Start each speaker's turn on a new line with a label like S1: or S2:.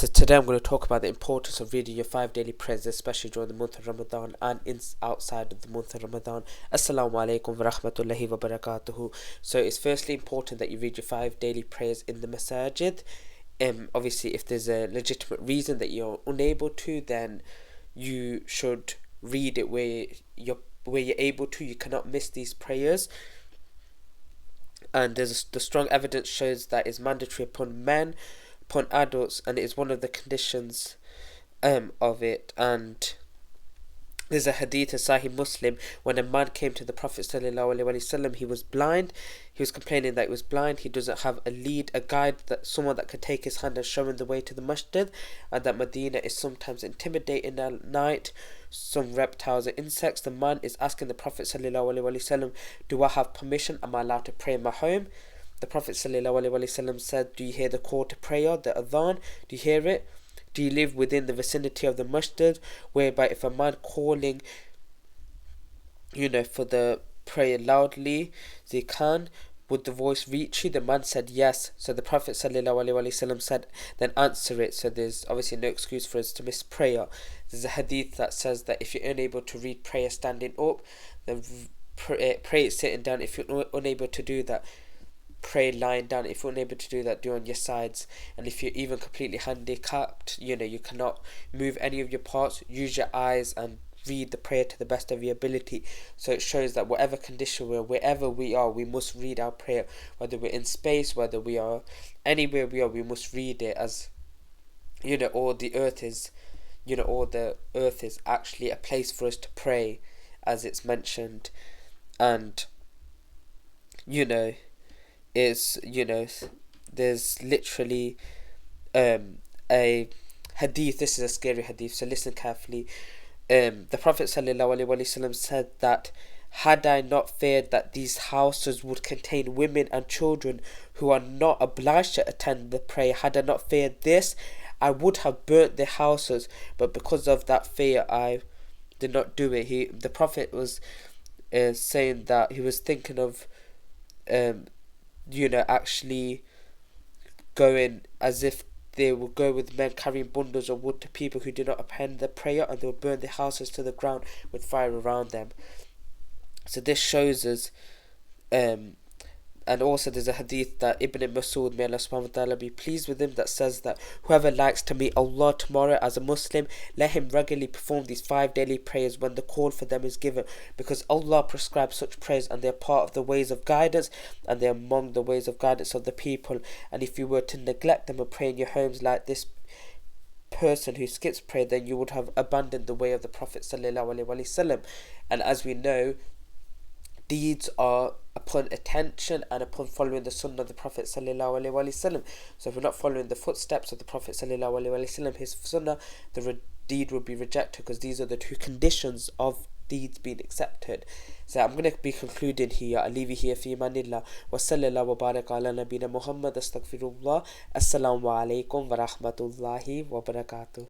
S1: So today I'm going to talk about the importance of reading your 5 daily prayers, especially during the month of Ramadan and outside of the month of Ramadan. Assalamu alaikum wa rahmatullahi wa barakatuhu. So it's firstly important that you read your 5 daily prayers in the masajid. Obviously, if there's a legitimate reason that you're unable to, then you should read it where you're able to. You cannot miss these prayers. And the strong evidence shows that it's mandatory upon men, upon adults, and it is one of the conditions of it. And there's a hadith of Sahih Muslim when a man came to the Prophet ﷺ. He was blind. He was complaining that he was blind. He doesn't have a lead, a guide, that someone that could take his hand and show him the way to the masjid, and that Medina is sometimes intimidating at night. Some reptiles and insects. The man is asking the Prophet ﷺ, "Do I have permission? Am I allowed to pray in my home?" The Prophet ﷺ said, "Do you hear the call to prayer, the adhan? Do you hear it? Do you live within the vicinity of the masjid, whereby if a man calling, for the prayer loudly, they can, would the voice reach you?" The man said yes. So the Prophet ﷺ said, "Then answer it." So there's obviously no excuse for us to miss prayer. There's a hadith that says that if you're unable to read prayer standing up, then pray it sitting down. If you're unable to do that, pray lying down. If you're unable to do that, do on your sides. And if you're even completely handicapped, you cannot move any of your parts, use your eyes and read the prayer to the best of your ability. So it shows that whatever condition we're, wherever we are, we must read our prayer. Whether we're in space, whether we are anywhere we are, we must read it, as all the earth is actually a place for us to pray, as it's mentioned. And there's literally a hadith. This is a scary hadith, so listen carefully. The Prophet ﷺ said that, "Had I not feared that these houses would contain women and children who are not obliged to attend the prayer, had I not feared this, I would have burnt the houses, but because of that fear I did not do it." The Prophet was saying that he was thinking of actually going as if they will go with men carrying bundles of wood to people who do not attend the prayer, and they will burn their houses to the ground with fire around them. So this shows us, and also there's a hadith that Ibn Masud, may Allah subhanahu wa ta'ala be pleased with him, that says that whoever likes to meet Allah tomorrow as a Muslim, let him regularly perform these 5 daily prayers when the call for them is given, because Allah prescribes such prayers and they are part of the ways of guidance, and they are among the ways of guidance of the people. And if you were to neglect them and pray in your homes like this person who skips prayer, then you would have abandoned the way of the Prophet ﷺ. And as we know, deeds are upon attention and upon following the sunnah of the Prophet ﷺ. So if we're not following the footsteps of the Prophet ﷺ, his sunnah, the deed will be rejected, because these are the 2 conditions of deeds being accepted. So I'm going to be concluding here. I'll leave you here. Fi manillah wa sallallahu wa baraka ala nabina Muhammad. Astaghfirullah. Assalamu alaikum wa rahmatullahi wa barakatuh.